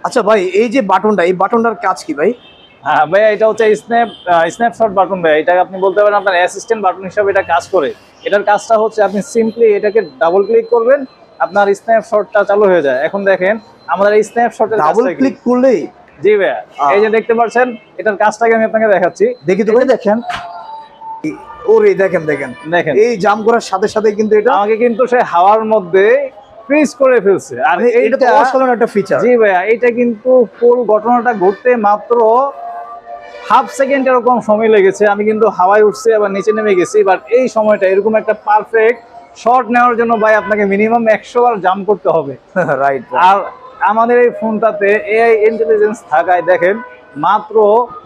আচ্ছা ভাই, এই যে বাটনটা, এই বাটনটার কাজ কি ভাই? হ্যাঁ ভাইয়া, এটা হচ্ছে স্ন্যাপশট বাটন ভাইয়া। এটা আপনি বলতে পারেন আপনার অ্যাসিস্ট্যান্ট বাটন হিসাবে এটা কাজ করে। এটার কাজটা হচ্ছে আপনি সিম্পলি এটাকে ডাবল ক্লিক করবেন, আপনার স্ন্যাপশটটা চালু হয়ে যায়। এখন দেখেন আমাদের এই স্ন্যাপশটের ডাবল কাজটা কি। ক্লিক করলেই? জি ভাইয়া, এই যে দেখতে পাচ্ছেন, এটার কাজটাকে আমি আপনাকে দেখাচ্ছি। দেখি তো এই যে ভাই। দেখেন, ওরে দেখেন দেখেন দেখেন এই জাম করার সাথে সাথে কিন্তু এটা আমাকে কিন্তু সে হাওয়ার মধ্যে ফ্রিজ করে ফেলছে। আর মানে এটা তো এইটা, অসাধারণ একটা ফিচার। জি ভাইয়া, এইটা কিন্তু ফুল ঘটনাটা ঘটতে মাত্র হাফ সেকেন্ড এরকম সময় লেগেছে। আমি কিন্তু হাওয়ায় উঠছি আবার নিচে নেমে গেছি, বাট এই সময়টা এরকম একটা পারফেক্ট শট নেওয়ার জন্য ভাই আপনাকে মিনিমাম 100 বার জাম্প করতে হবে। রাইট। আর আমাদের এই ফোনটাতে এআই ইন্টেলিজেন্স থাকায় দেখেন মাত্র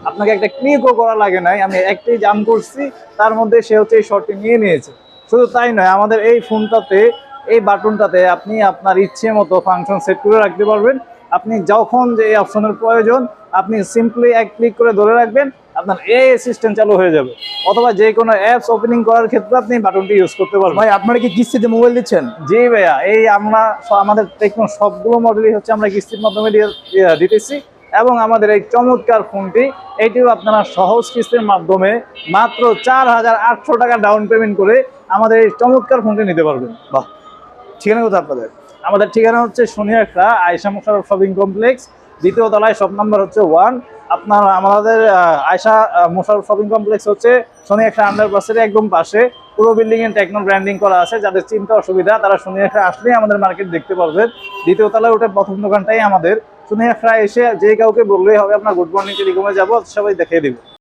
আপনাকে একটা ক্লিকও করা লাগে নাই, আমি একটাই জাম্প করছি, তার মধ্যে সে হচ্ছে এই শটটি নিয়ে নিয়েছে। শুধু তাই নয়, আমাদের এই ফোনটাতে এই বাটনটাতে আপনি আপনার ইচ্ছে মতো ফাংশন সেট করে রাখতে পারবেন। আপনি যখন যে এই অপশনের প্রয়োজন আপনি সিম্পলি এক ক্লিক করে ধরে রাখবেন, আপনার এআই অ্যাসিস্ট্যান্ট চালু হয়ে যাবে। অথবা যে কোনো অ্যাপস ওপেনিং করার ক্ষেত্রে আপনি বাটনটি ইউজ করতে পারবেন। ভাই আপনারা কি কিস্তিতে মোবাইল দিচ্ছেন? জি ভাইয়া, এই আমরা আমাদের টেকনো সবগুলো মডেলই হচ্ছে আমরা কিস্তির মাধ্যমে দিতেছি। এবং আমাদের এই চমৎকার ফোনটি, এইটিও আপনারা সহজ কিস্তির মাধ্যমে মাত্র 4800 টাকা ডাউন পেমেন্ট করে আমাদের এই চমৎকার ফোনটি নিতে পারবেন। বাহ, ঠিকানা কোথায় আপনাদের? আমাদের ঠিকানা হচ্ছে শনিয়াখড়া আয়েশা মোশাররফ শপিং কমপ্লেক্স, দ্বিতীয় তলায়, শপ নাম্বার হচ্ছে 1। আপনার আমাদের আয়েশা মোশাররফ শপিং কমপ্লেক্স হচ্ছে শনিয়াখড়া আন্ডারপাসের একদম পাশে। পুরো বিল্ডিং এ টেকনো ব্র্যান্ডিং করা আছে। যাদের চিন্তা অসুবিধা তারা শনিয়াখড়া আসলেই আমাদের মার্কেট দেখতে পারবেন। দ্বিতীয় তলায় ওটা প্রথম দোকানটাই আমাদের। শনিয়াখড়া এসে যে কাউকে বললেই হবে আপনার গুড মর্নিং টেলিকমে যাবো, সবাই দেখিয়ে দিব।